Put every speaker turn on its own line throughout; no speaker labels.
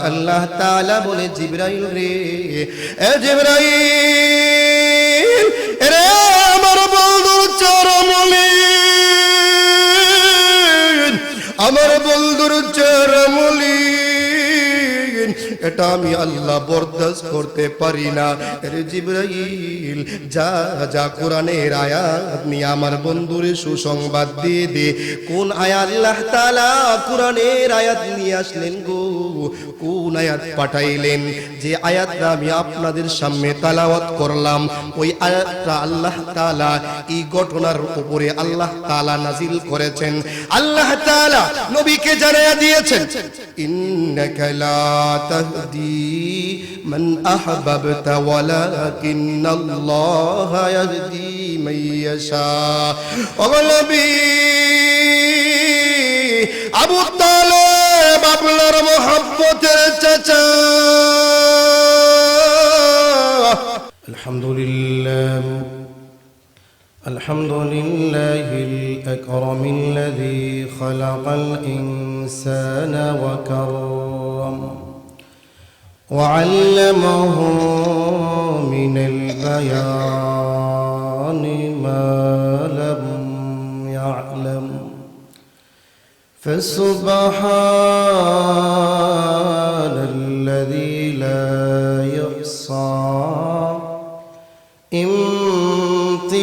আল্লাহ তাআলা বলে জিবরাইল রে, এ জিবরাইল রে আমার বন্ধুর চরমলি, আমার বন্ধুর চরমলি, এটা আমি আল্লাহ বরদাস্ত করতে পারি না। রে জিবরাইল যা যা কোরআনের আয়াত নিয়ে আমার বন্ধুরে সুসংবাদ দিয়ে দে। কোন আয়াত আল্লাহ তাআলা কোরআনের আয়াত নিয়ে আসলেন গো, কোন আয়াত পাঠাইলেন? যে আয়াতটা আমি আপনাদের সামনে তেলাওয়াত করলাম, ওই আয়াতটা আল্লাহ তাআলা এই ঘটনার উপরে আল্লাহ তাআলা নাজিল করেছেন। আল্লাহ তাআলা নবীকে জানিয়ে দিয়েছেন, ইন্নাকা লা তাহদি মান আহবাবতা ওয়ালাকিন্নাল্লাহ ইয়াহদি মান ইয়াশা। ও নবী, আবু তালেব আপনার মুহাব্বতের চাচা। আলহামদুলিল্লাহ الحمد لله الأكرم الذي خلق الإنسان وكرم وعلمه من البيان ما لم يعلم فسبحان الذي لا يحصى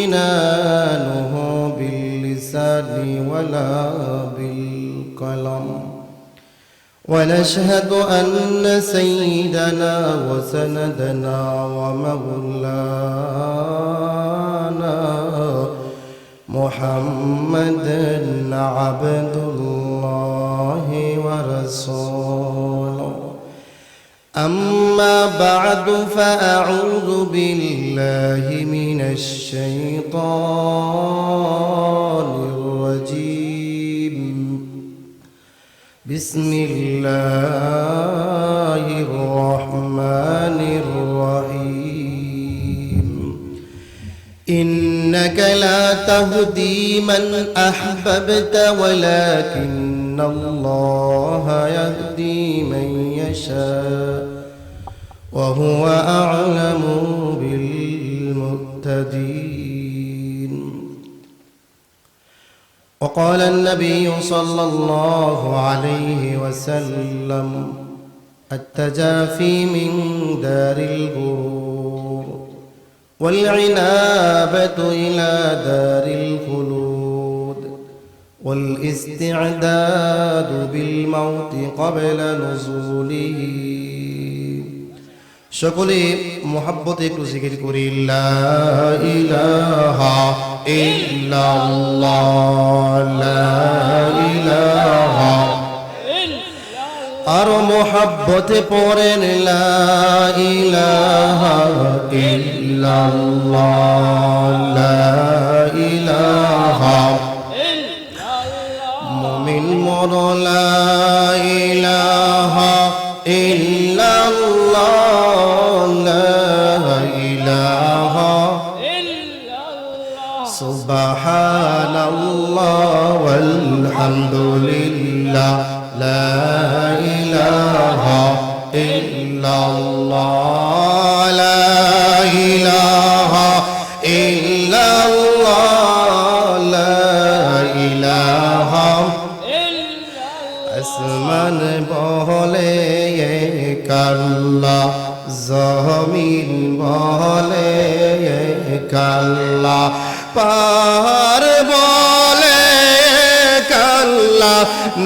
امتنانه باللسان ولا بالقلم ونشهد أن سيدنا وسندنا ومولانا محمدا عبد الله ورسوله أما بعد فأعوذ بالله من الشيطان الرجيم بسم الله الرحمن الرحيم إنك لا تهدي من أحببت ولكن الله يهدي من يشاء وهو أعلم بالمهتدين. وقال النبي صلى الله عليه وسلم التجافي من دار الغرور والعنابة إلى دار الخلود والاستعداد بالموت قبل نزوله. সকলে মুহাব্বতে একটু জিকির করি, লা ইলাহা ইল্লাল্লাহ, লা ইলাহা ইল্লাল্লাহ। আর মুহাব্বতে পড়েন লা ইলাহা ইল্লাল্লাহ, লা ইলাহা ইল্লাল্লাহ। মুমিন মন লা ইলাহা ইল্লাল্লাহ, সুবহানাল্লাহ ওয়ালহামদুলিল্লাহ, লা ইলাহা ইল্লাল্লাহ, লা ইলাহা ইল্লাল্লাহ, লা ইলাহা ইল্লাল্লাহ। আসমান বলে এক আল্লাহ, জমিন বলে এক আল্লাহ, পাহাড় বলে এক আল্লাহ,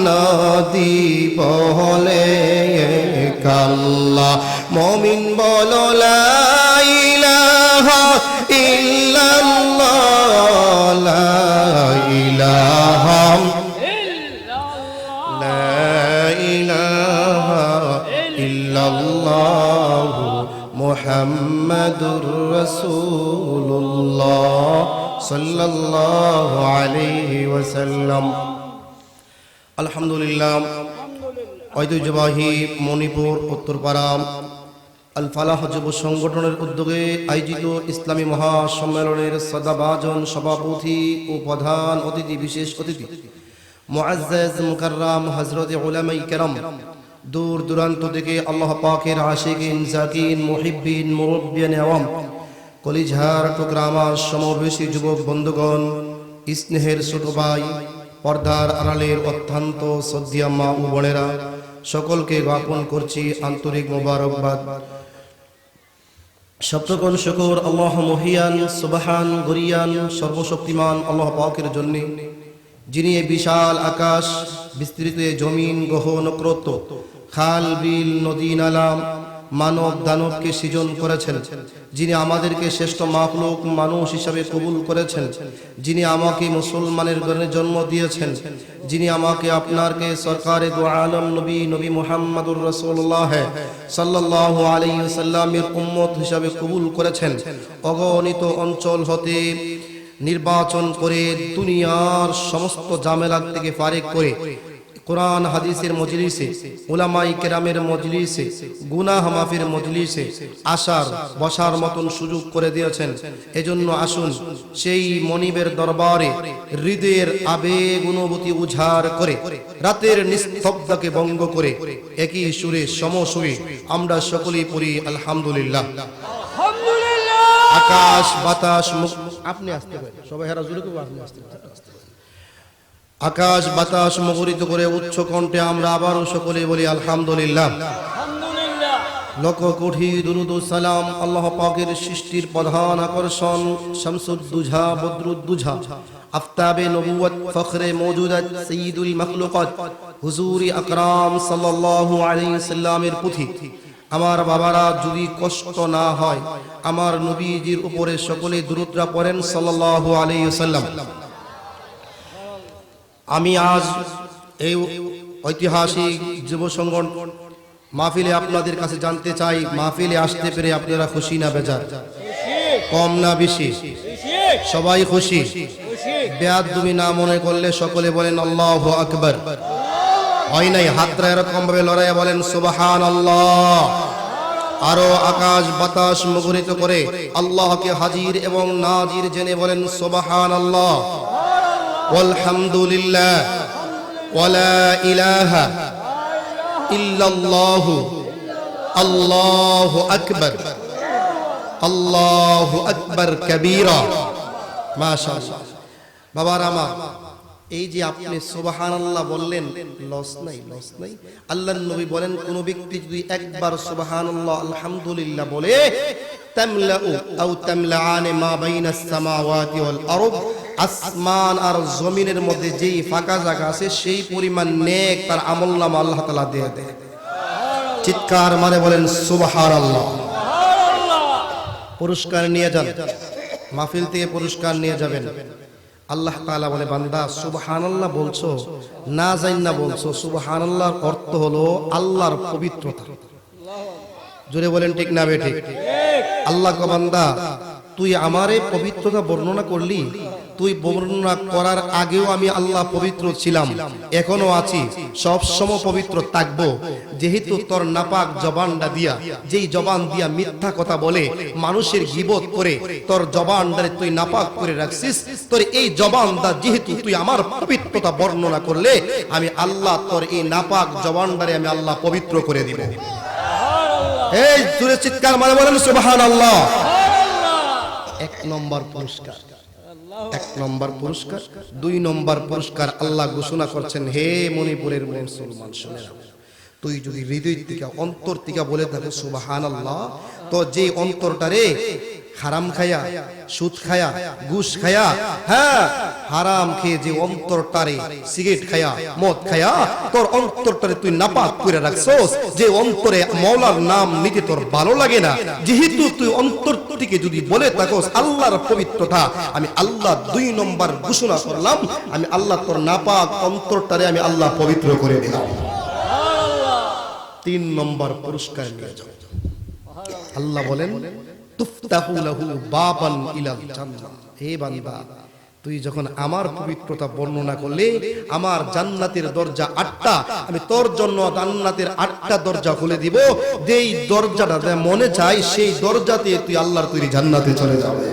নদী বলে এক আল্লাহ। মুমিন বলো লা ইলাহা ইল্লাল্লাহ, লা ইলাহা ইল্লাল্লাহ, লা ইলাহা ইল্লাল্লাহ মুহাম্মাদুর রাসূলুল্লাহ সাল্লাল্লাহু আলাইহি ওয়াসাল্লাম। আলহামদুলিল্লাহ, ঐতিহ্যবাহী মণিপুর উত্তরপাড়া আল ফালাহ যুব সংগঠনের উদ্যোগে আয়োজিত ইসলামী মহাসম্মেলনের সদাভাজন সভাপতি ও প্রধান অতিথি, বিশেষ অতিথি মুআজ্জাজ মুকাররম হযরত উলামায়ে কেরাম দূর দূরান্ত থেকে আল্লাহ পাকের আশিকিন জাকিন মুহিব্বিন মুরব্বিয়ান আওয়াম কলিজার টুকরা আমার সমবেশী যুবক বন্ধুগণ, স্নেহের ছোট ভাই, পর্দার আড়ালের অত্যন্ত শ্রদ্ধেয় মা ও বোনেরা, সকলকে জ্ঞাপন করছি আন্তরিক মোবারকবাদ। সপ্তকন শুকর আল্লাহ মহিয়ান সুবহান গরিয়ান সর্বশক্তিমান আল্লাহ পাকের জন্য, যিনি এই বিশাল আকাশ বিস্তৃত জমিন গ্রহ নক্ষত্র খাল বিল নদী নালা মানব দানবকে সৃজন করেছেন, যিনি আমাদেরকে শ্রেষ্ঠ মাখলুক মানুষ হিসাবে কবুল করেছেন, যিনি আমাকে মুসলমানের ঘরে জন্ম দিয়েছেন, যিনি আমাকে আপনারকে সরকারে দু আলম নবী নবী মুহাম্মদুর রাসূলুল্লাহ সাল্লাল্লাহু আলাইহি ওয়াসাল্লামের উম্মত হিসাবে কবুল করেছেন, অগণিত অঞ্চল হতে নির্বাচন করে দুনিয়ার সমস্ত ঝামেলা থেকে ফারেক করে কোরআন হাদিসের মজলিসে, উলামায়ে কেরামের মজলিসে, গুনাহ মাফির মজলিসে আসার বসার মতন সুযোগ করে দিয়েছেন। এজন্য আসুন সেই মনিবের দরবারে হৃদয়ের আবেগ অনুভূতি উজাড় করে, রাতের নিস্তব্ধতাকে ভঙ্গ করে একই সুরে সমসুরে আমরা সকলেই পড়ি আলহামদুলিল্লাহ। আকাশ বাতাস আপনি আসতে পারেন, সবাই হারা জুড়ে কেউ আপনি আসতে পারেন। আকাশ বাতাস মুখরিত করে উচ্চ কণ্ঠে আমরা আবারও সকলে বলি আলহামদুলিল্লাহ। লক্ষ কোটি দুরুদ ও সালাম আল্লাহ পাকের সৃষ্টির প্রধান আকর্ষণ শামসুদ্দুজা বদরুদ্দুজা আফতাবে নবুয়ত ফখরে মওজুদাত সাইয়্যিদুল মাখলুকাত হুজুরি আকরাম সাল্লাল্লাহু আলাইহি সাল্লামের পুথি। আমার বাবারা, যদি কষ্ট না হয় আমার নবীজির উপরে সকলে দুরূদরা পড়েন সাল্লাল্লাহু আলাইহি ওয়াসাল্লাম। আমি আজ এই ঐতিহাসিক যুব সংগঠন মাহফিলে আপনাদের কাছে জানতে চাই, মাহফিলে আসতে পেরে আপনারা খুশি না বেজার? কম না বেশি? সবাই খুশি? বেয়াদবি না মনে করলে সকলে বলেন আল্লাহু আকবার। হয় নাই? হাতরা এরকম ভাবে লড়াইয়া বলেন সুবহানাল্লাহ। আরো আকাশ বাতাস মুখরিত করে আল্লাহকে হাজির এবং নাজির জেনে বলেন সুবহানাল্লাহ আলহামদুলিল্লাহ ওয়ালা ইলাহা ইল্লাল্লাহু আল্লাহু আকবার আল্লাহু আকবার কবীরা। মাশাআল্লাহ। বাবার আমার, এই যে আপনি সুবহানাল্লাহ বললেন, লস নাই? লস নাই। আল্লাহর নবী বলেন, কোন ব্যক্তি যদি একবার সুবহানাল্লাহ আলহামদুলিল্লাহ বলে তামলাউ আও তামলাআন মা বাইনাস সামাওয়াতি ওয়াল আরদ, আসমান আর জমিনের মধ্যে যেই ফাঁকা জায়গা আছে সেই পরিমাণ নেক তার আমলনামা আল্লাহ তাআলা দিয়ে দেয়। চিৎকার মারে বলেন সুবহানাল্লাহ। পুরস্কার নিয়ে যান, মাহফিল থেকে পুরস্কার নিয়ে যাবেন। আল্লাহ তাআলা বলে, বান্দা সুবহানাল্লাহ বলছো, না জানি না বলছো। সুবহানাল্লাহর অর্থ হলো আল্লাহর পবিত্রতা। জোরে বলেন ঠিক না বে ঠিক? আল্লাহ কো, বান্দা তুই আমারে পবিত্রতা বর্ণনা করলি, তুই বর্ণনা করার আগেও আমি আল্লাহ পবিত্র ছিলাম, এখনো আছি, সব সময় পবিত্র থাকবো। যেহেতু তোর নাপাক জবানটা দিয়া, যেই জবান দিয়া মিথ্যা কথা বলে মানুষের গীবত করে তোর জবানটারে তুই নাপাক করে রাখছিস, তোর এই জবানটা যেহেতু তুই আমার পবিত্রতা বর্ণনা করলে, আমি আল্লাহ তোর এই নাপাক জবানটারে আমি আল্লাহ পবিত্র করে দিব। এই জোরে চিৎকার মারে বলেন সুবহানাল্লাহ। এক নম্বর পুরস্কার, এক নম্বর পুরস্কার। দুই নম্বর পুরস্কার আল্লাহ ঘোষণা করছেন, হে মণিপুরের মুসলমান শুনে নাও, তুই যদি হৃদয় থেকে অন্তর থেকে বলে থাকো সুবহানাল্লাহ, তো যে অন্তরটারে হারাম খায়া, সুদ খায়া, ঘুষ খায়া, হ্যাঁ হারাম খেয়ে যে অন্তরটারে সিগারেট খায়া, মদ খায়া তোর অন্তরটারে তুই নাপাক করে রাখছস, যে অন্তরে মাওলার নাম নিতে তোর ভালো লাগে না, যেহেতু তুই অন্তর থেকে যদি বলে থাকস আল্লাহর পবিত্রতা, আমি আল্লাহ দুই নম্বর ঘোষণা করলাম, আমি আল্লাহ তোর নাপাক অন্তরটারে আমি আল্লাহ পবিত্র করে দিলাম। তিন নম্বর পুরস্কার নিয়ে যাও। আল্লাহ বলেন, তুফতাহু লাহু বাবান ইলাল জান্নাহ। হে বান্দা, তুই যখন আমার পবিত্রতা বর্ণনা করলে, আমার জান্নাতের দরজা 8টা, আমি তোর জন্য জান্নাতের 8টা দরজা খুলে দিব। যেই দরজাটা মনে চাই সেই দরজাতে তুই আল্লাহর তৈরি জান্নাতে চলে যাবে।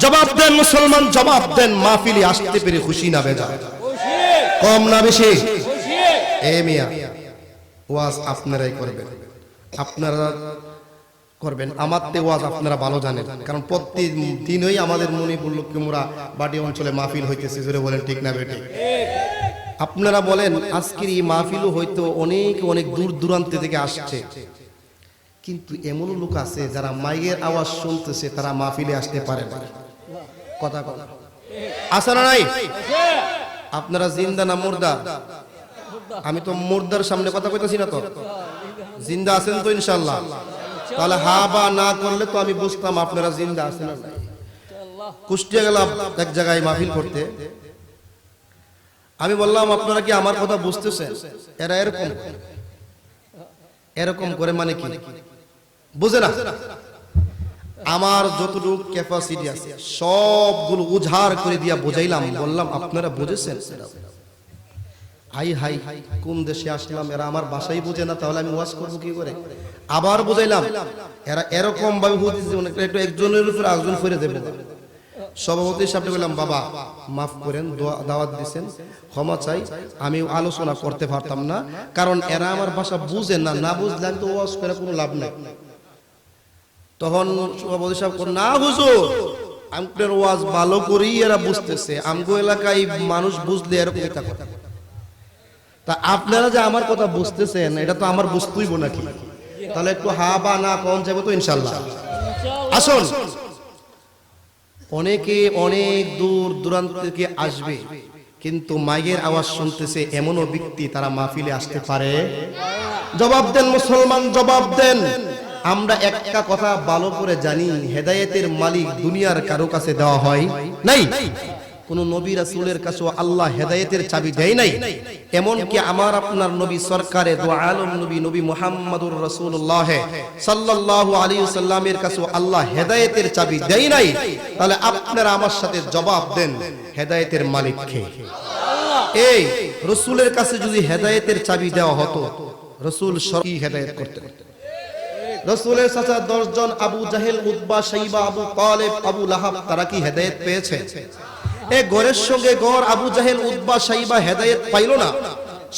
জবাব দেন মুসলমান, জবাব দেন। মাহফিলে আসতে পেরে খুশি না বেজার? কম না বেশি? এ মিয়া, ওয়াজ আপনারাই করবেন, আপনারা করবেন। আমার তে ওয়াজ আপনারা ভালো জানেন, কারণ প্রতিদিনই আমাদের মণিপুর লক্ষ্মীমুড়া বাটি অঞ্চলে মাহফিল হইতেছে, জোরে বলেন ঠিক না বেটি? আপনারা বলেন আজকের এই মাহফিলও হয়তো অনেক অনেক দূর দূরান্ত থেকে আসছে, কিন্তু এমন লোক আছে যারা মাইকের আওয়াজ শুনতেছে, তারা মাহফিলে আসতে পারে না। কথা কথা আছে না নাই? আপনারা জিন্দা না মুর্দা? আমি তো মুর্দার সামনে কথা কইতেছি না, তো জিন্দা আছেন তো ইনশাআল্লাহ? তাহলে হা বা না করলে তো আমি বুঝতাম আপনারা জিন্দা আছেন না। কুষ্টিয়া গেলাম এক জায়গায় মাহফিল করতে, আমি বললাম আপনারা কি আমার কথা বুঝতেছেন? এরা এরকম এরকম করে, মানে কি বুঝে না। আমার যতটুকু ক্যাপাসিটি আছে সবগুলো উজাড় করে দিয়া বুঝাইলাম, বললাম আপনারা বুঝেছেন? হাই হাই কোন দেশে আসলাম, এরা আমার ভাষাই বুঝে না, তাহলে আমি ওয়াজ করবো কি করে? আবার বুঝাইলাম, এরা এরকম ভাবে বুঝতেছে একটু একজনের উপর আরেকজন ফিরে দেবে। সভাপতির সামনে বললাম, বাবা মাফ করেন, দাওয়াত দিয়েছেন, ক্ষমা চাই, আমি আলোচনা করতে পারতাম না, কারণ এরা আমার ভাষা বুঝে না, না বুঝলে আমি তো ওয়াজ করে কোনো লাভ নাই। তখন সভাপতি সাহেব না হুজুর, আপনার ওয়াজ ভালো করেই এরা বুঝতেছে, আমগো এলাকায় মানুষ বুঝলে এরকম কথা। তা আপনারা যে আমার কথা বুঝতেছেন, এটা তো আমার বুঝতেই নাকি? তাহলে একটু হা বা না কোন যাবে তো ইনশাআল্লাহ। আসুন, অনেকে অনেক দূর দূরান্ত থেকে আসবে, কিন্তু মাইকের আওয়াজ শুনতেছে এমনও ব্যক্তি, তারা মাহফিলে আসতে পারে? জবাব দেন মুসলমান, জবাব দেন। আমরা একটা কথা ভালো করে জানি, হেদায়েতের মালিক দুনিয়ার কারো কাছে দেওয়া হয় নাই। কোন নবী রাসূলের কাছে আল্লাহ হেদায়েতের চাবি দেয় নাই। এমন কি আমার আপনার নবী সরকারে দু আলম নবী নবী মুহাম্মদুর রাসূলুল্লাহ সাল্লাল্লাহু আলাইহি ওয়াসাল্লামের কাছে আল্লাহ হেদায়েতের চাবি দেয় নাই? তাহলে আপনারা আমার সাথে জবাব দেন, হেদায়েতের মালিক কে? এই রাসূলের কাছে যদি হেদায়েতের চাবি দেওয়া হতো, রাসূল কি হেদায়েত করতেন? রাসূলের চাচা 10 জন আবু জাহেল, উতবা, শাইবা, আবু তালেব, আবু লাহাব, তারা কি হেদায়েত পেয়েছে? এই ঘরের সঙ্গে ঘর আবু জাহেল, উতবা, শাইবা হেদায়েত পাইল না।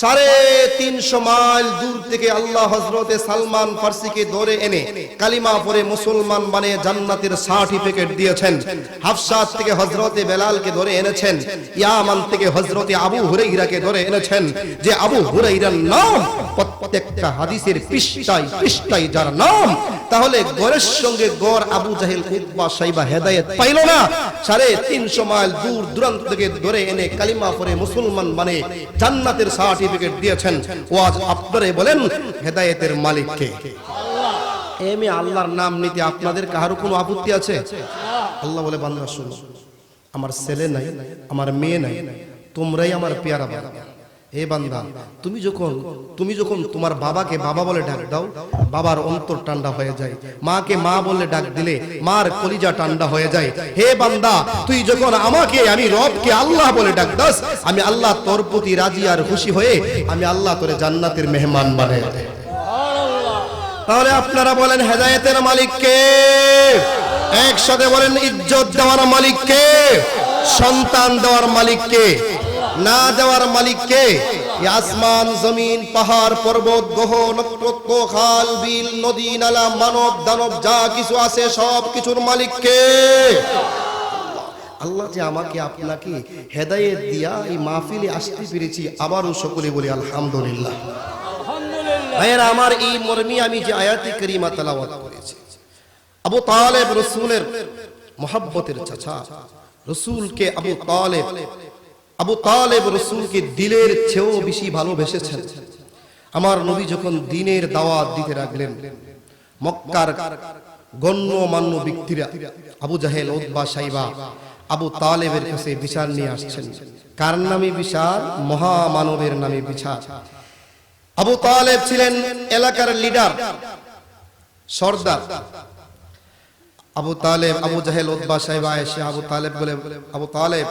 350 মাইল দূর থেকে আল্লাহ হযরতে সালমান ফার্সিকে ধরে এনে কালিমা পড়ে মুসলমান বানিয়ে জান্নাতের সার্টিফিকেট দিয়েছেন। হাফসাত থেকে হযরতে বেলালকে ধরে এনেছেন, ইয়ামান থেকে হযরতে আবু হুরায়রাকে ধরে এনেছেন, যে আবু হুরায়রার নাম প্রত্যেকটা হাদিসের পৃষ্ঠায় পৃষ্ঠায় যার নাম। তাহলে ঘরের সঙ্গে ঘর আবু জাহেল, উতবা, শাইবা হেদায়েত পাইল না। 350 মাইল দূর দূরান্ত থেকে ধরে এনে কালিমা পড়ে মুসলমান বানিয়ে জান্নাতের সার্টিফিকেট দিয়েছেন। ওয়াজ আপনারা বলেন, হেদায়েতের মালিক কে? আল্লাহ। এমনি আল্লাহর নাম নিতে আপনাদের কারো কোনো আপত্তি আছে? আল্লাহ বলে, বান্দা শুনো, আমার ছেলে নাই, আমার মেয়ে নাই, তোমরাই আমার পেয়ারা বান্দা। হে বান্দা, তুমি যখন তোমার বাবাকে বাবা বলে ডাক দাও, বাবার অন্তর ঠান্ডা হয়ে যায়। মাকে মা বলে ডাক দিলে মার কলিজা ঠান্ডা হয়ে যায়। হে বান্দা, তুই যখন আমাকে, আমি রবকে আল্লাহ বলে ডাক দাস, আমি আল্লাহ তোর প্রতি রাজি আর খুশি হয়ে আমি আল্লাহ তোরে জান্নাতের মেহমান বানাই দেই। তাহলে আপনারা বলেন, হেদায়েতের মালিক কে? একসাথে বলেন, ইজ্জত দেওয়ার মালিক কে? সন্তান দেওয়ার মালিক কে? না দেওয়ার মালিক কে? আসমান, জমিন, পাহাড়, পর্বত, গ্রহ, নক্ষত্র, খাল, বিল, নদী, নালা, মানব দানব যা কিছু আছে সব কিছুর মালিক কে? আল্লাহ যে আমাকে আপনাকে হেদায়েত দিয়া এই মাহফিলে আসতে পেরেছি, আবারও সকলে বলি আলহামদুলিল্লাহ। ভাইয়েরা আমার, এই মর্মে আমি যে আয়াতে কারিমা তেলাওয়াত করেছি, আবু তালেব রাসূলের মুহাব্বতের চাচা, রাসূলকে আবু তালেব রাসূলকে দিলের চেয়েও বেশি ভালোবেসেছেন। আমার নবী যখন দ্বীনের দাওয়াত দিতে লাগলেন, মক্কার গণ্যমান্য ব্যক্তিরা আবু জাহেল, উতবা, শাইবা আবু তালেবের কাছে বিচার নিয়ে আসছেন। কার নামে বিচার? মহামানবের নামে বিচার। আবু তালেব ছিলেন এলাকার লিডার, সর্দার। আবু তালেব, আবু জাহেল, উতবা, শাইবা এসে আবু তালেব বলে, আবু তালেব,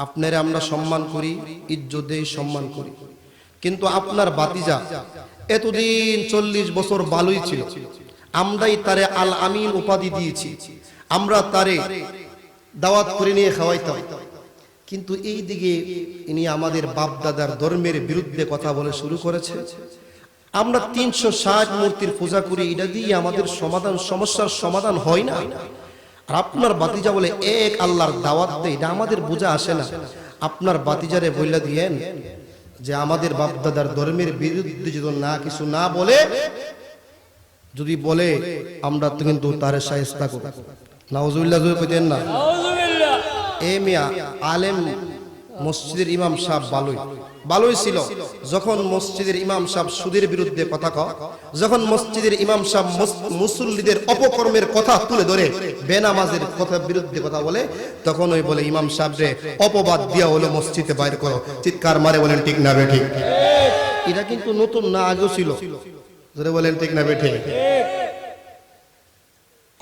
আপনারে আমরা সম্মান করি, ইজ্জত দেই, সম্মান করি, কিন্তু আপনার ভাতিজা এতদিন 40 বছর ভালোই ছিল, আমরাই তারে আল আমিন উপাধি দিয়েছি, আমরা তারে দাওয়াত করে নিয়ে খাওয়াইতাম, কিন্তু এই দিকে ইনি আমাদের বাপ দাদার ধর্মের বিরুদ্ধে কথা বলে শুরু করেছে। আমরা 360 মূর্তির পূজা করি, এটা দিয়ে আমাদের সমস্যার সমাধান হয় না। আর আপনার বাতিজা বলে এক আল্লাহর দাওয়াত দেয়, এটা আমাদের বোঝা আসে না। আপনার বাতিজারে বইলা দিয়েন যে আমাদের বাপদাদার ধর্মের বিরুদ্ধে যদি না কিছু না বলে, যদি বলে আমরা তো কিন্তু তার শায়েস্তা করব। নাউজুবিল্লাহ জোরে কইতেন না। এ মিয়া আলেম মসজিদের ইমাম সাহেব ভালোই ছিল। যখন মসজিদের ইমাম সাহেব সুদের বিরুদ্ধে কথা কয়, যখন মসজিদের ইমাম সাহেব মুসল্লিদের অপকর্মের কথা তুলে ধরে বেনামাজের কথা বিরুদ্ধে কথা বলে, তখন ওই বলে ইমাম সাহেবরে অপবাদ দিয়া হলো মসজিদে বাইর করো। চিৎকার মারে বলেন ঠিক না বেঠিক? এটা কিন্তু নতুন না, আগেও ছিল। জোরে বলেন ঠিক না বেঠিক?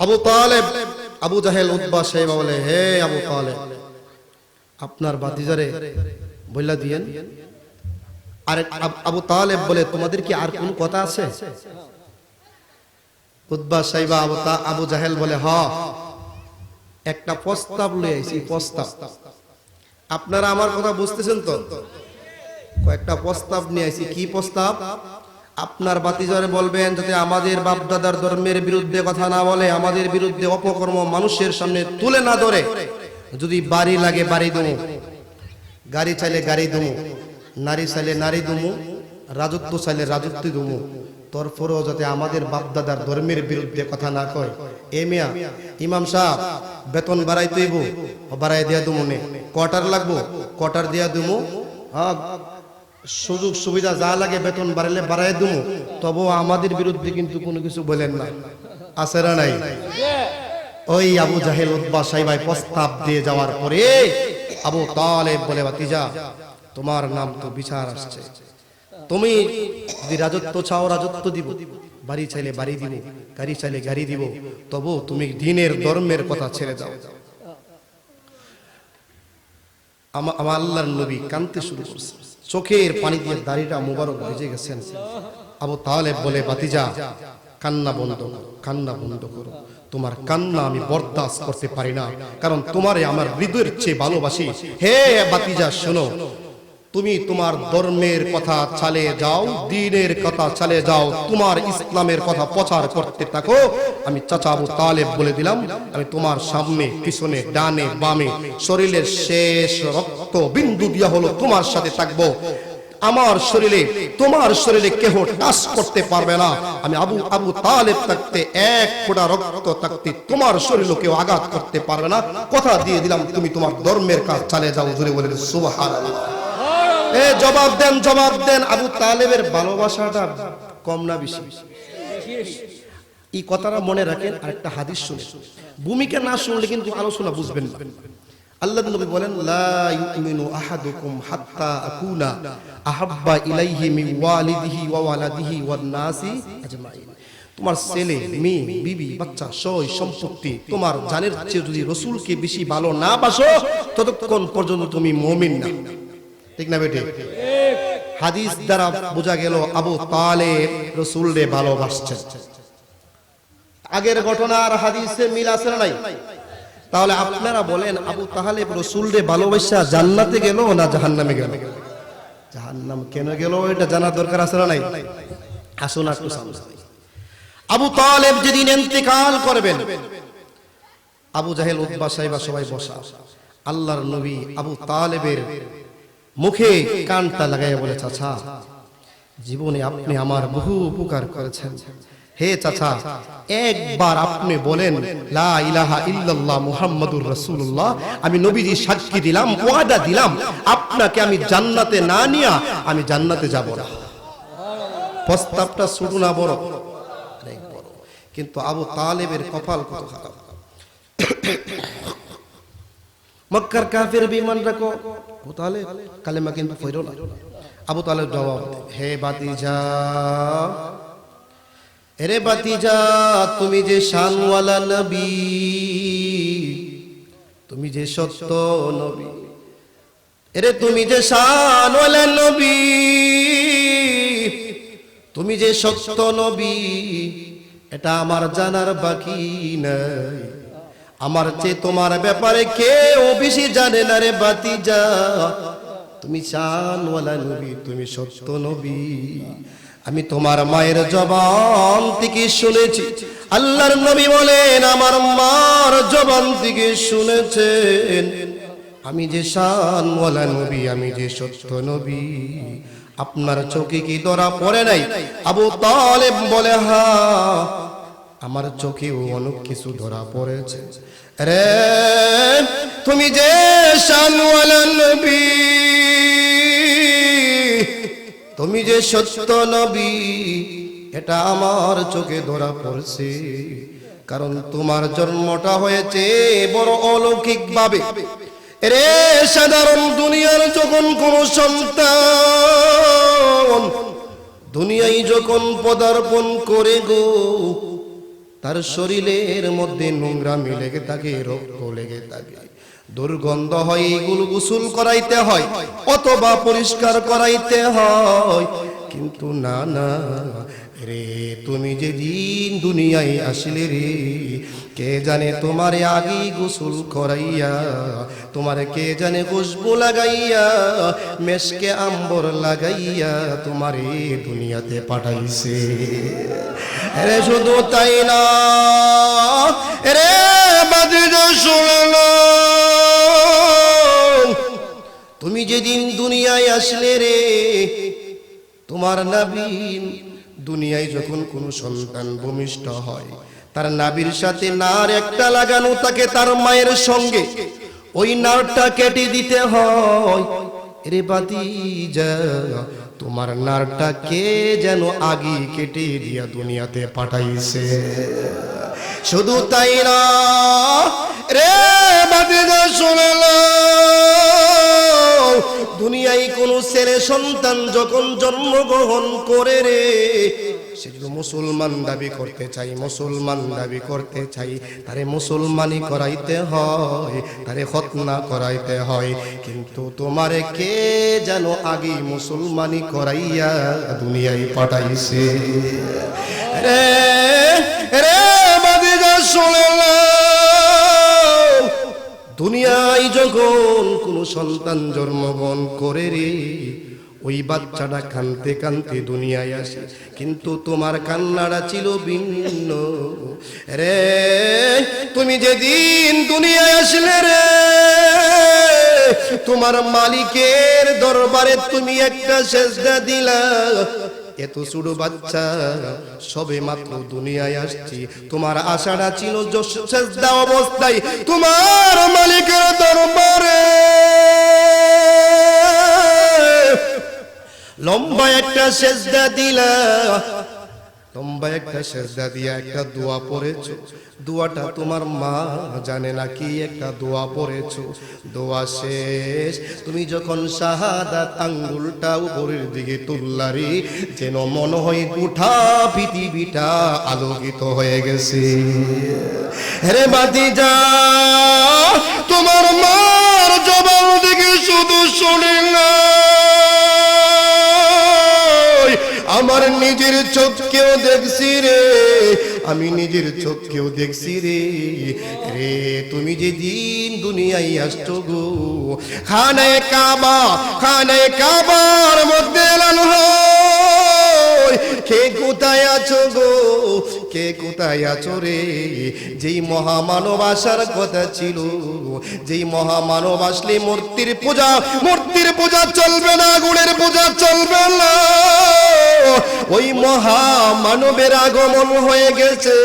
আবু তালেব, আবু জাহেল, উতবা সাহেব বলে, হে আবু তালেব, আপনার বাতিজারে বইলা দিয়েন। আর আবু তালেব বলে, তোমাদের কি আর কোন কথা আছে? উতবা সাহেব আবু জাহেল বলে, হ, একটা প্রস্তাব লয়ে আইছি। প্রস্তাব আপনারা আমার কথা বুঝতেছেন তো? কয়েকটা প্রস্তাব নিয়ে আইছি। কি প্রস্তাব? আপনার বাতিজারে বলবেন যাতে আমাদের বাপদাদার ধর্মের বিরুদ্ধে কথা না বলে, আমাদের বিরুদ্ধে অপকর্ম মানুষের সামনে তুলে না ধরে। যদি বাড়ি লাগে বাড়ি দেবো, গাড়ি চাইলে গাড়ি দেবো, নারী চাইলে নারী দেবো, রাজত্ব চাইলে রাজত্ব দেবো, তারপরেও যাতে আমাদের বাপদাদার ধর্মের বিরুদ্ধে কথা না কয়। এ মিয়া ইমাম সাহেব বেতন বাড়াই তৈব, বাড়াই দিয়া দেবো, নে কোয়ার্টার লাগবো, কোয়ার্টার দিয়া দেবো, সুযোগ সুবিধা যা লাগে বেতন বাড়াইলে বাড়াই দেবো, তবুও আমাদের বিরুদ্ধে কিন্তু কোনো কিছু বলেন না। আছে না নাই? ওই আবু জাহেল, উতবা সাহেব প্রস্তাব দিয়ে যাওয়ার পরে আবু তালেব বলে, ভাতিজা তোমার নাম তো বিচার আসছে। তুমি যদি রাজত্ব চাও রাজত্ব দিব, বাড়ি চাইলে বাড়ি দিব, গাড়ি চাইলে গাড়ি দিব, তবু তুমি দ্বীনের ধর্মের কথা ছেড়ে দাও। আমার আল্লাহর নবী কাঁদতে শুরু করছে, চোখের পানি দিয়ে দাড়িটা মুবারক ভিজে গেছেন। আবু তালেব বলে, ভাতিজা কান্না বন্ধ করো, কান্না বন্ধ করো, তোমার কান্না আমি বরদাস্ত করতে পারি না, কারণ তোমারে আমার হৃদয়ের চেয়ে ভালোবাসি। হে ভাতিজা শোনো, তুমি তোমার ধর্মের কথা চালিয়ে যাও, দ্বীনের কথা চালিয়ে যাও, তোমার ইসলামের কথা প্রচার করতে থাকো। আমি চাচা আবু তালেব বলে দিলাম, আমি তোমার সামনে পিছনে ডানে বামে শরীরের শেষ রক্ত বিন্দু দিয়া হলো তোমার সাথে থাকবো। আমার শরীরে তোমার শরীরে কেহ টাচ করতে পারবে না। আমি আবু তালেব থাকতে এক ফোঁটা রক্ত থাকতে তোমার শরীরে কেউ আঘাত করতে পারবে না। কথা দিয়ে দিলাম, তুমি তোমার ধর্মের কাজ চালিয়ে যাও। জোরে বলেন সুবহানাল্লাহ। এ জবাব দেন, জবাব দেন। আবু তালেবের ভালোবাসাটা কম না বেশি? এই কথাটা মনে রাখেন। আরেকটা হাদিস শুনে, ভূমিকা না শুনলে কিন্তু আলোচনা বুঝবেন না। আল্লাহর নবী বলেন, লা ইউমিনু আহাদুকুম হাত্তা আকুনা আহাব্বা ইলাইহি মিন ওয়ালিদিহি ওয়া ওয়ালাদিহি ওয়ান নাসি আজমাইন। তোমার ছেলে মেয়ে বিবি বাচ্চা সয় সম্পত্তি তোমার জানের চেয়ে যদি রাসূলকে বেশি ভালো না বাসো, ততক্ষণ পর্যন্ত তুমি মুমিন না। ঠিক না বেটি? হাদিস দ্বারা বোঝা গেল আবু তালেব রাসূলকে ভালোবাসছেন। আগের ঘটনার হাদিসে মিল আছে না নাই? তাহলে আপনারা বলেন, আবু তালেব রাসূলকে ভালোবাসা জান্নাতে গেল না জাহান্নামে গেল? জাহান্নাম কেন গেল এটা জানার দরকার আছে না নাই? আসুন একটু সামনে। আবু তালেব যেদিন ইন্তেকাল করবেন, আবু জাহেল, উতবা সাহেব সবাই বসা। আল্লাহর নবী আবু তালেবের মুখে কানটা লাগাইয়া বলে, চাচা জীবনে আপনি আমার বহু উপকার করেছেন। হে চাচা, একবার আপনি বলেন লা ইলাহা ইল্লাল্লাহ মুহাম্মাদুর রাসূলুল্লাহ। আমি নবীজি সাক্ষী দিলাম, ওয়াদা দিলাম, আপনাকে আমি জান্নাতে না নিয়া আমি জান্নাতে যাব না। প্রস্তাবটা ছোট না বড়? কিন্তু আবু তালেবের কপাল কত খারাপ। মক্কার কাফের বেঈমান রাখো, আবু তালেব কালেমা কিন্তু পড়ো না। আবু তালেব জবাব, হে বাতিজা, এরে বাতিজা, তুমি যে শানওয়ালা নবী, তুমি যে সত্য নবী, এরে তুমি যে শানওয়ালা নবী, তুমি যে সত্য নবী, এটা আমার জানার বাকি নাই। আমার চেয়ে তোমার ব্যাপারে কেউ বেশি জানে না রে বাতিজা। তুমি শানওয়ালা নবী, তুমি সত্য নবী। আমি তোমার মায়ের জবান থেকে শুনেছি। আল্লাহর নবী বলেন আমার মার জবান থেকে শুনেছেন আমি যে শানওয়ালা নবী, আমি যে সত্য নবী। আপনার চোখে কি ধরা পড়ে নাই? আবু তালেব বলে হ্যাঁ, আমার চোখেও অনেক কিছু ধরা পড়েছে। রে তুমি যে শানওয়ালা নবী, তুমি যে সত্য নবী, এটা আমার চোখে ধরা পড়ছে। কারণ তোমার জন্মটা হয়েছে বড় অলৌকিক ভাবে। রে সাধারণ দুনিয়ার যখন কোন সন্তান দুনিয়ায় যখন পদার্পণ করে গো, তার শরীরের মধ্যে নোংরামি লেগে থাকে, রক্ত লেগে থাকে, দুর্গন্ধ হয়, এগুলো গোসল করাইতে হয় অথবা পরিষ্কার করাইতে হয়। কিন্তু না না রে, তুমি যেদিন দুনিয়ায় আসলে রে, কে জানে তোমারে আগে গোসল করাইয়া, তোমারে কে জানে খুশবু লাগাইয়া, মেশকে আম্বর লাগাইয়া তোমারে দুনিয়াতে পাঠাইছে। রে শুধু তাই না রে, বাদে শুনলো তুমি যেদিন দুনিয়ায় আসলে রে, তোমার নবী দুনিয়ায় যখন কোন সন্তান ভূমিষ্ঠ হয়, তার নাভির সাথে নার একটা লাগানো থাকে তার মায়ের সঙ্গে, ওই নারটা কেটে দিতে হয়। রে বাতিজা, তোমার নারটা কে যেন আগে কেটে দিয়া দুনিয়াতে পাঠাইছে। শুধু তাই না রে বাতিজা, শুনলো দুনিয়ায় কোন ছেলে সন্তান যখন জন্মগ্রহণ করে রে, সে যদি মুসলমান দাবি করতে চাই, মুসলমান দাবি করতে চাই, তারে মুসলমানি করাইতে হয়, তারে খতনা করাইতে হয়। কিন্তু তোমারে কে যেন আগে মুসলমানি করাইয়া দুনিয়ায় পাঠাইছে। রে রে বাদিজা শুনলো দুনিয়ায় যখন কোন সন্তান জন্মগ্রহণ করে রে, ওই বাচ্চাটা কানতে কানতে দুনিয়ায় আসে, কিন্তু তোমার কান্নাটা ছিল ভিন্ন। রে তুমি যেদিন দুনিয়ায় আসলে রে, তোমার মালিকের দরবারে তুমি একটা সেজদা দিলা। এত ছোট বাচ্চা সবে মাত্র দুনিয়ায় আসছি, তোমার আশাটা ছিল সেজদা অবস্থায় তোমার মালিকের দরবারে লম্বা একটা সেজদা দিলা, লম্বা একটা সেজদা দিয়া একটা দোয়া পড়েছো। দোয়াটা তোমার মা জানে না কি একটা দোয়া পড়েছো। দোয়া শেষ তুমি যখন শাহাদাত আঙ্গুলটা উপরের দিকে তুললারি, যেন মনে হয় গোটা পৃথিবীটা আলোকিত হয়ে গেছে। রে বাতিজা, তোমার মার জবান দিকে শুধু শুনিলা, আমার নিজের চোখকেও দেখছি রে, আমি নিজের চোখকেও দেখছি রে। রে তুমি যেদিন দুনিয়ায় আসছো গো, খানায়ে কাবা, খানায়ে কাবার মধ্যে লাল হয়, কে কোথায় আছো গো, কে কোথায় আছো রে? যেই মহামানব আসার কথা ছিল, যেই মহামানব আসলে মূর্তির পূজা চলবে না, আগুনের পূজা চলবে না, ওই মহামানবের আগমন হয়ে গেছে।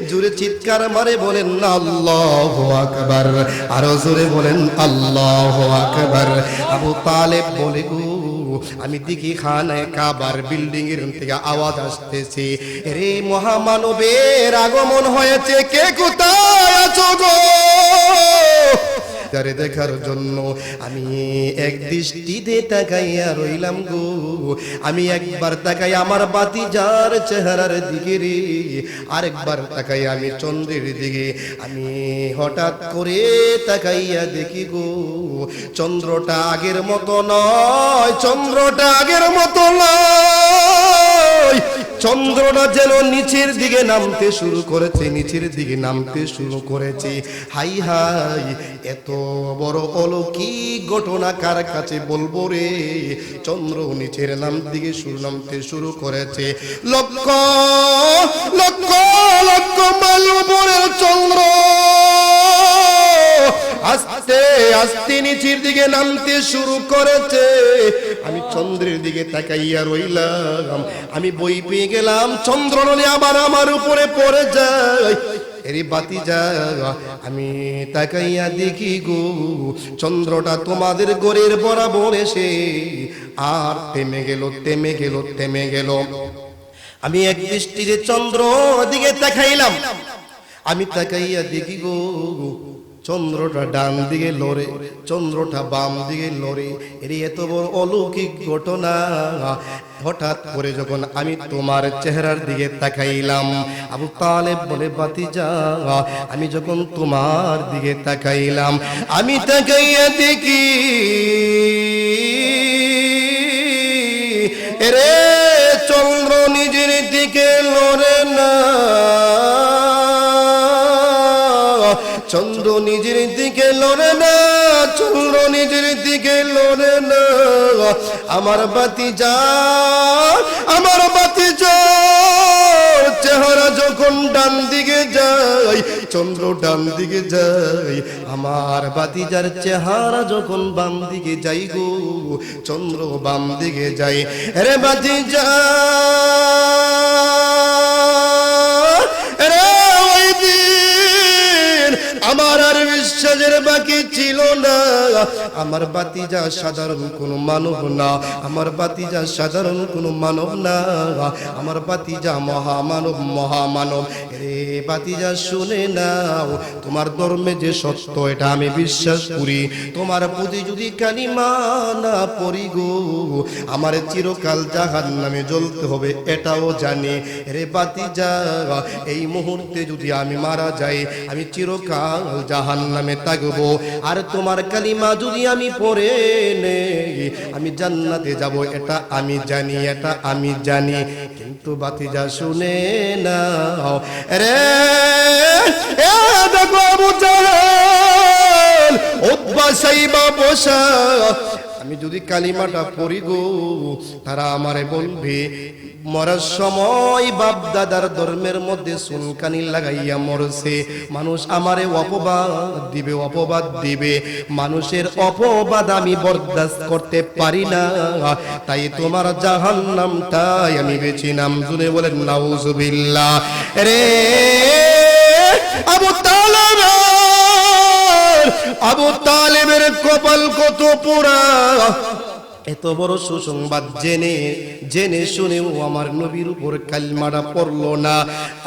জোরে চিৎকার মারে বলেন আল্লাহু আকবার, আরো জোরে বলেন আল্লাহু আকবার। আবু তালেব বলে গো, আমি দেখি খানায়ে কাবার বিল্ডিং এর থেকে আওয়াজ আসতেছে, রে মহামানবের আগমন হয়েছে, কে কোথায় আছো গো? তারে দেখার জন্য আমি এক দৃষ্টিতে তাকাইয়া রইলাম গো। আমি একবার তাকাই আমার বাতিজার চেহারার দিকে রে, আরেকবার তাকাই আমি চন্দ্রের দিকে। আমি হঠাৎ করে তাকাইয়া দেখি গো, চন্দ্রটা আগের মতো নয়, চন্দ্রটা আগের মতো নয়, চন্দ্রটা যেন নিচের দিকে নামতে শুরু করেছে, নিচের দিকে নামতে শুরু করেছে। হাই হাই, এত বড় অলৌকিক ঘটনা কার কাছে বলবো রে? চন্দ্র নিচের নামতে শুরু করেছে। লক্ষ লক্ষ লক্ষ মাইল উপরের চন্দ্র আস্তে আস্তে নিচের দিকে নামতে শুরু করেছে। আমি চন্দ্রের দিকে তাকাইয়া রইলাম, আমি বই পেয়ে গেলাম চন্দ্র নলে আবার আমার উপরে পড়ে যায়। এরে বাতিজা, আমি তাকাইয়া দেখি গো চন্দ্রটা তোমাদের ঘরের বরাবর এসে আর থেমে গেল, থেমে গেল, থেমে গেল। আমি এক দৃষ্টিতে চন্দ্র দিকে তাকাইলাম, আমি তাকাইয়া দেখি গো চন্দ্রটা ডান দিকে লড়ে, চন্দ্রটা বাম দিকে লড়ে। এর এত বড় অলৌকিক ঘটনা। হঠাৎ করে যখন আমি তোমার চেহারার দিকে তাকাইলাম, আবু তালেব বলে বাতিজা, আমি যখন তোমার দিকে তাকাইলাম, আমি তাকাইয়া দেখি এরে চন্দ্র নিজের দিকে লড়ে না, চন্দ্র নিজের দিকে লড়ে না, চন্দ্র নিজের দিকে লড়ে না। আমার বাতিজা, আমার বাতিজা চেহারা যখন ডান দিকে যায়, চন্দ্র ডান দিকে যায়, আমার বাতিজার চেহারা যখন বাম দিকে যাই গো চন্দ্র বাম দিকে যায়। রে বাতিজা, রে ওই দিন আমার আর বিশ্বাসের বাকি ছিল না। আমার বাতিজা সাধারণ কোনো মানব না, আমার বাতিজা সাধারণ কোনো মানব না, আমার বাতিজা মহামানব, মহামানব। রে বাতিজা শুনে নাও, তোমার ধর্মে যে সত্য এটা আমি বিশ্বাস করি। তোমার প্রতি যদি কালিমা না পড়ি গো আমার চিরকাল জাহান্নামে জ্বলতে হবে এটাও জানি। রে বাতিজা, এই মুহূর্তে যদি আমি মারা যাই আমি চিরকাল জাহান্নামে থাকবো। আর তোমার কালিমা যদি আমি পড়ে নেই আমি জান্নাতে যাব, এটা আমি জানি, এটা আমি জানি। কিন্তু বাতিজা শুনে নাও রে, দেখো আবু জাহেল উতবা সাইবা বসা, আমি যদি কালিমাটা পড়ি গো তারা আমারে বলবে মরার সময় বাপ দাদার ধর্মের মধ্যে সুলকানি লাগাইয়া মরছে। মানুষ আমারে অপবাদ দিবে, অপবাদ দিবে। মানুষের অপবাদ আমি বরদাস্ত করতে পারি না, তাই তোমার জাহান্নামটাই আমি বেছে নাম। জুনে বলেন নাউজুবিল্লাহ। রে আবু তালেব, আবু তালেবের কপাল কত পোড়া। এত বড় সুসংবাদ জেনে জেনে শুনেও আমার নবীর উপর কালিমাটা পড়লো না।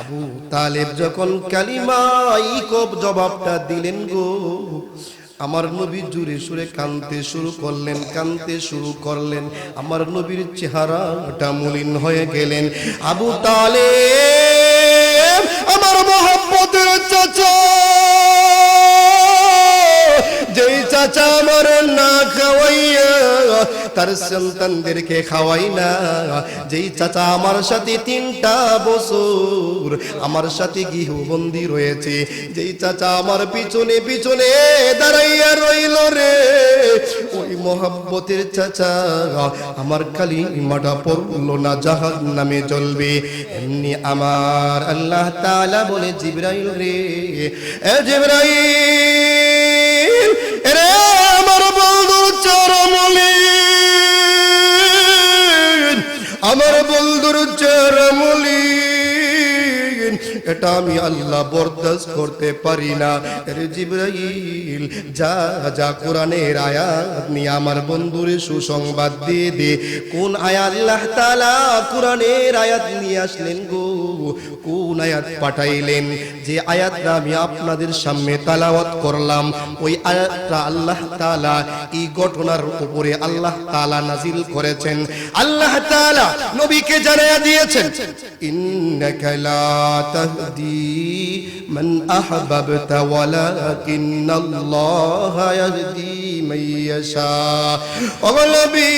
আবু তালেব যখন কালিমাই কব জবাবটা দিলেন গো আমার নবী জুড়ে সুরে কাঁদতে শুরু করলেন, কাঁদতে শুরু করলেন। আমার নবীর চেহারাটা মলিন হয়ে গেলেন। আবু তালেব আমার মহব্বতের চাচা, যেই চাচা আমার না খাওয়াইয়া তার সন্তানদেরকে খাওয়াই না, যেই চাচা আমার সাথে 3টা বছর আমার সাথে গৃহবন্দী রয়েছে, যেই চাচা আমার পিছনে পিছনে দাঁড়াইয়া রইল রে, ওই মহব্বতের চাচা আমার কালিমাটা পড়লো না, জাহান্নামে জ্বলবে। এমনি আমার আল্লাহ তাআলা বলে জিবরাইল রে, এ জিবরাইল রে আমার বন্ধুর চরমলিন, আমার বন্ধুর চরমলিন, এটা আমি আল্লাহ বরদাস্ত করতে পারি না। রে জিবরাইল যা যা কোরআনের আয়াত নিয়ে আমার বন্ধুরে সুসংবাদ দিয়ে দে। কোন আয়াত আল্লাহ তাআলা কোরআনের আয়াত নিয়ে আসলেন গো, কোন আয়াত পাঠাইলেন? যে আয়াতটা আমি আপনাদের সামনে তেলাওয়াত করলাম ওই আয়াতটা আল্লাহ তাআলা এই ঘটনার উপরে আল্লাহ তাআলা নাজিল করেছেন। আল্লাহ তাআলা নবীকে জানিয়ে দিয়েছেন, ইন্নাকা লা তাহদি মান আহবাবতা ওয়ালাকিন্নাল্লাহা ইয়াহদি মান ইয়াশা। ও নবী,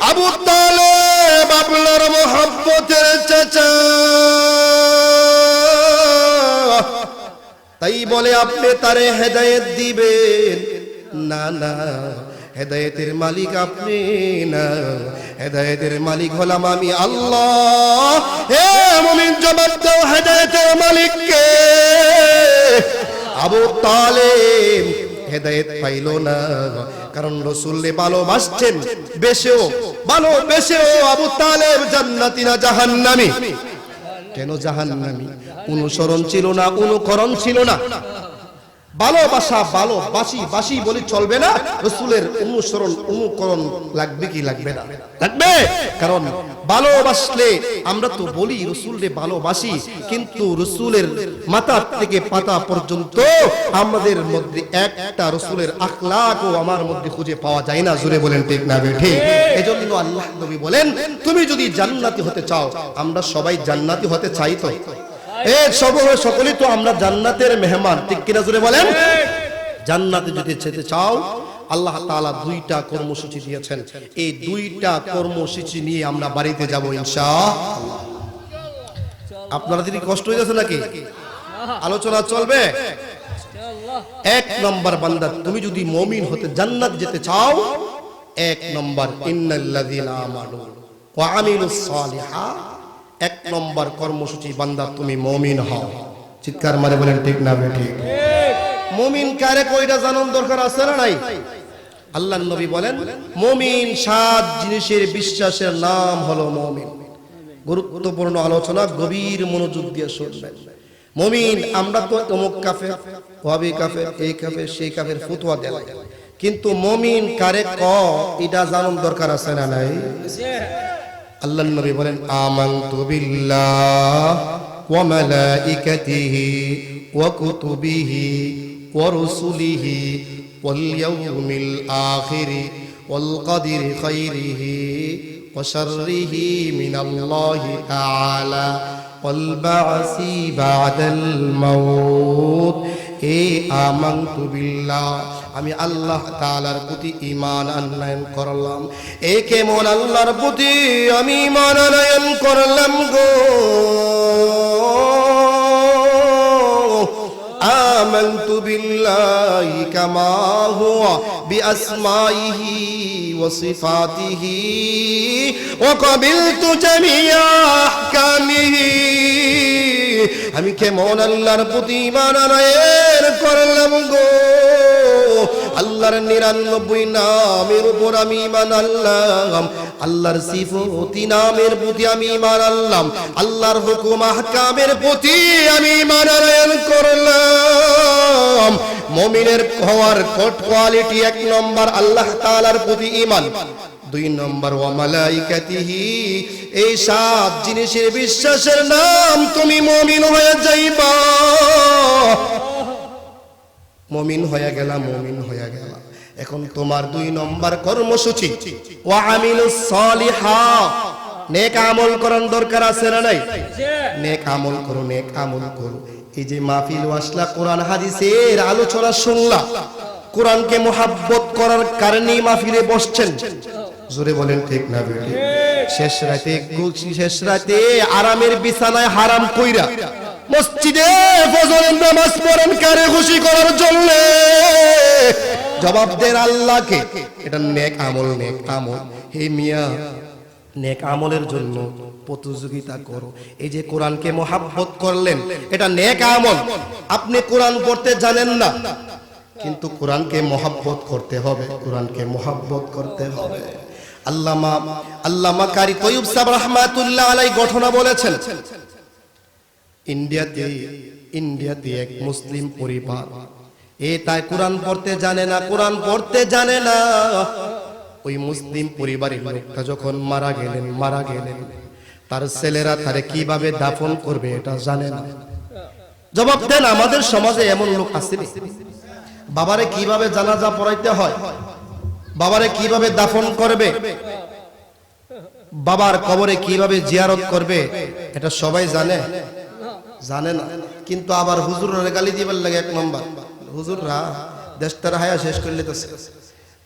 আবু তালেব বাবলার মোহাব্বতের চাচা, তাই বলে আপনি তারে হেদায়েত দিবেন না, না, হেদায়েতের মালিক আপনি না, হেদায়েতের মালিক হলাম আমি আল্লাহ। হে মুমিন জবাব দাও, হেদায়েতের মালিক কে? আবু তালেব হেদায়েত পাইল না, কারণ রাসূলকে ভালোবাসছেন, ভালোবেসেও আবু তালেব জান্নাতি না জাহান্নামী? কেন জাহান্নামী? অনুসরণ ছিল না, অনুকরণ ছিল না। ভালোবাসা ভালোবাসি বলে চলবে না, রাসূলের অনুসরণ অনুকরণ লাগবে কি লাগবে না? লাগবে। কারণ ভালোবাসলে আমরা তো বলি রাসূলকে ভালোবাসি, কিন্তু রাসূলের মাথা থেকে পাতা পর্যন্ত আমাদের মধ্যে একটা রাসূলের আখলাকও আমার মধ্যে খুঁজে পাওয়া যায় না। জোরে বলেন ঠিক না ঠিক? এজন্য আল্লাহ নবী বলেন, তুমি যদি জান্নাতি হতে চাও, আমরা সবাই জান্নাতি হতে চাই তো, সকলেই তো আমরা জান্নাতের মেহমান, ঠিক কিনা? জোরে বলেন। জান্নাতে যদি যেতে চাও, আল্লাহ তাআলা দুইটা কর্মসূচি দিয়েছেন, এই দুইটা কর্মসূচি নিয়ে আমরা বাড়িতে যাব ইনশাআল্লাহ। আপনারা যদি কষ্ট হয়ে যাচ্ছে নাকি? আলোচনা চলবে। এক নম্বর বান্দা, তুমি যদি মুমিন হতে জান্নাত যেতে চাও, এক নম্বর ইন্নাল্লাযীনা আমানু ওয়া আমিলুস সালিহাত, এক নম্বর কর্মসূচি বান্দা তুমি মুমিন হও। চিৎকার মারে বলেন ঠিক না ঠিক? মুমিন কারে কয়টা জানার দরকার আছে না নাই? আল্লাহর নবী বলেন, মুমিন 7 জিনিসের বিশ্বাসের নাম হলো মুমিন। গুরুত্বপূর্ণ আলোচনা, গভীর মনোযোগ দিয়ে শুনবেন। মুমিন, আমরা তো অমুক কাফের, ওয়াহাবি কাফের, এই কাফের, সেই কাফের ফতোয়া দেয়, কিন্তু মুমিন কারে এটা জানার দরকার আছে না নাই? আল্লাহর নবী বলেন, আমানতু বিল্লাহ ওয়া মালাইকাতিহি ওয়া কুতুবিহি ওয়া রুসুলিহি ওয়াল ইয়াউমিল আখিরি ওয়াল কদরি খাইরিহি ওয়া শাররিহি মিনাল্লাহি তাআলা ওয়াল বা'সি বা'দাল মাউত। আমানতু বিল্লাহ, আমি আল্লাহ তাআলার প্রতি ঈমান আনয়ন করলাম। কেমন আল্লাহর প্রতি আমি ঈমান আনয়ন করলাম গো? আমানতু বিল্লাহি কামা হুয়া বিআসমাইহি ওয়া সিফাতিহি ওয়া ক্বাবিলতু জামিআ আহকামিহি। আমি কেমন আল্লাহর প্রতি ঈমান আনয়ন করলাম গো? আল্লাহর 99 নামের উপর আমি ঈমান আনলাম, আল্লাহর সিফতি নামের প্রতি আমি ঈমান আনলাম, আল্লাহর হুকুম আহকামের প্রতি আমি ঈমান আনয়ন করলাম। মুমিনের হওয়ার কোয়ালিটি, এক নম্বর আল্লাহ তাআলার প্রতি ঈমান, 2 নম্বর ওয়া মালাইকাতিহি। এই 7 জিনিসের বিশ্বাসের নাম তুমি মুমিন হয়ে যাইবা। মুমিন হয়ে গেলা, মুমিন হয়ে গেলা। এখন তোমার 2 নম্বর কর্মসূচি, ওয়া আমিলুস সালিহাত, নেক আমল করার দরকার আছে না নাই? নেক আমল করো, নেক আমল করো। এই যে মাহফিল ওয়াসলা, কোরআন হাদিসের আলোচনা শুনলা, কোরআনকে মুহাব্বত করার কারণেই মাহফিলে বসছেন। জোরে বলেন ঠিক না বেটি? শেষ রাতে আরামের বিছানায় হারাম কইরা মসজিদে ফজরের নামাজ পড়েন কারে খুশি করার জন্য? জবাব দেন আল্লাহকে। এটা নেক আমল, নেক আমল। হে মিয়া, নেক আমলের জন্য প্রতিযোগিতা করো। এই যে কোরআনকে মুহাব্বত করলেন, এটা নেক আমল। আপনি কোরআন পড়তে জানেন না, কিন্তু কোরআনকে মুহাব্বত করতে হবে, কোরআনকে মুহাব্বত করতে হবে। আল্লামা কারি তয়্যুব সাহেব রাহমাতুল্লাহ আলাইহি ঘটনা বলেছেন, ইন্ডিয়াতে এক মুসলিম পরিবার, তাই কোরআন পড়তে জানে না, কোরআন পড়তে জানে না। ওই মুসলিম পরিবারের লোকটা যখন মারা গেলেন, তার ছেলেরা তারে কিভাবে দাফন করবে এটা জানে না। জবাব দেন, আমাদের সমাজে এমন লোক আছে? বাবারে কিভাবে জানাজা পড়াইতে হয়, বাবারে কিভাবে দাফন করবে, বাবার কবরে কিভাবে জিয়ারত করবে, এটা সবাই জানে? জানে না। কিন্তু আবার হুজুরের গালি দিবার লাগে। এক নম্বর হুজুররা দেশটার হায়া শেষ করে নিতেছে।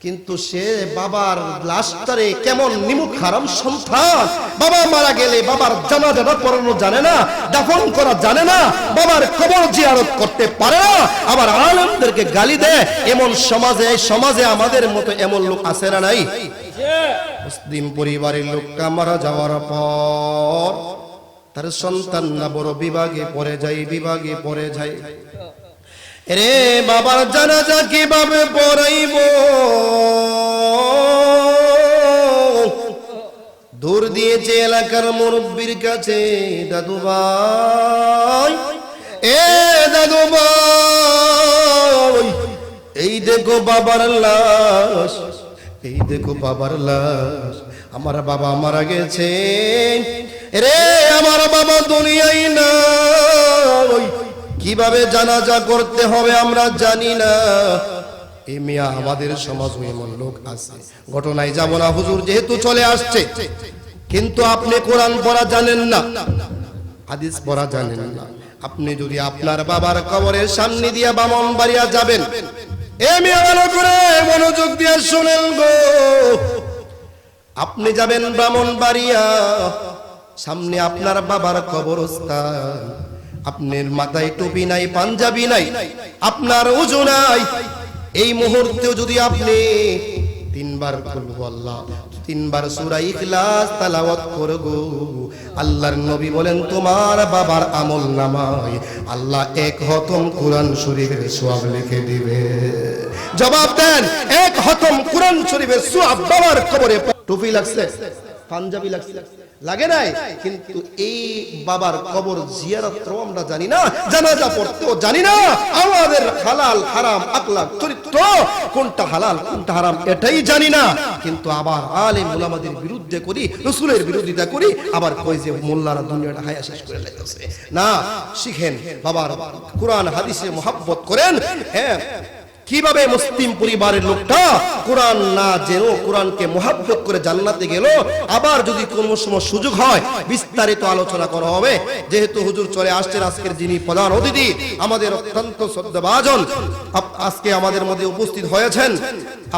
কিন্তু সে বাবার লাশটারে কেমন নিমুখ হারাম সন্তান, বাবা মারা গেলে বাবার জানাজা পড়ানো জানে না, দাফন করা জানে না, বাবার কবর জিয়ারত করতে পারে না, আবার আলেমদেরকে গালি দেয়। এমন সমাজে, এই সমাজে আমাদের মতো এমন লোক আছে না নাই? মুসলিম পরিবারের লোকটা মারা যাওয়ার পর তার সন্তানরা বড় বিভাগে পড়ে যায়, বিভাগে পড়ে যায়। রে বাবার জানাজা কিভাবে পড়াইব, দূর দিয়েছে এলাকার মুরব্বীর কাছে, দাদু ভাই, এ দাদু ভাই, এই দেখো বাবার লাশ, এই দেখো বাবার লাশ, আমার বাবা মারা গেছে রে, আমার বাবা দুনিয়ায় নাই, কিভাবে জানাজা করতে হবে আমরা জানি না। এই মিয়া আমাদের সমাজে এমন লোক আছে। ঘটনায় যাব না হুজুর, যেহেতু চলে আসছে, কিন্তু আপনি কোরআন পড়া জানেন না, হাদিস পড়া জানেন না। আপনি যদি আপনার বাবার কবরের সামনে দিয়ে ব্রাহ্মণবাড়িয়া যাবেন, এ মিয়া ভালো করে মনোযোগ দিয়ে শুনেন গো, আপনি যাবেন ব্রাহ্মণবাড়িয়া, সামনে আপনার বাবার কবরস্থান, আপনার মাথায় টুপি নাই, পাঞ্জাবি নাই, আপনার ওযু নাই, এই মুহূর্তে যদি আপনি তিনবার কুল আল্লাহ, তিনবার সূরা ইখলাস তেলাওয়াত করগো, আল্লাহর নবী বলেন তোমার বাবার আমলনামায় আল্লাহ এক খতম কোরআন শরীফের সওয়াব লিখে দিবে। জবাব দেন, এক খতম কোরআন শরীফের সওয়াব বাবার কবরে। টুপি লাগছে, পাঞ্জাবি লাগছে, লাগে নাই, কিন্তু এই বাবার কবর জিয়ারতও আমরা জানি না, জানাজা পড়তেও জানি না, আমাদের হালাল হারাম আকলাক চরিত্র কোনটা হালাল কোনটা হারাম এটাই জানি না, কিন্তু আবার আলেম উলামাদের বিরুদ্ধে করি, রাসূলের বিরোধিতা করি, আবার কই যে মোল্লারা দুনিয়াটা হায়া শেষ করে লাইতেছে। না, শিখেন, বাবার কোরআন হাদিসে মুহাব্বত করেন। হ্যাঁ, কিভাবে মুসলিম পরিবারের লোকটা কোরআন না জেনেও কোরআনকে মুহাব্বত করে জান্নাতে গেল। আবার যদি কোনো সময় সুযোগ হয় বিস্তারিত আলোচনা করা হবে। যেহেতু হুজুর চলে আসছেন, আজকের যিনি প্রধান অতিথি আমাদের অত্যন্ত শ্রদ্ধাভাজন আজকে আমাদের মধ্যে উপস্থিত হয়েছেন,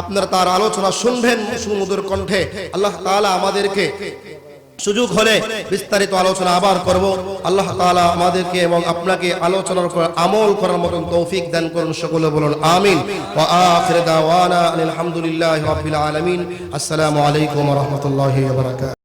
আপনারা তার আলোচনা শুনবেন সুমধুর কণ্ঠে। আল্লাহ তাআলা আমাদেরকে সুযোগ হলে বিস্তারিত আলোচনা আবার করব। আল্লাহ তাআলা আমাদেরকে এবং আপনাকে আলোচনার উপর আমল করার মতন তৌফিক দান করুন, সকলে বলুন আমিন। ওয়া আখির দাওয়ানা আলহামদুলিল্লাহি রাব্বিল আলামিন। আসসালামু আলাইকুম ওয়া রাহমাতুল্লাহি ওয়া বারাকাতুহু।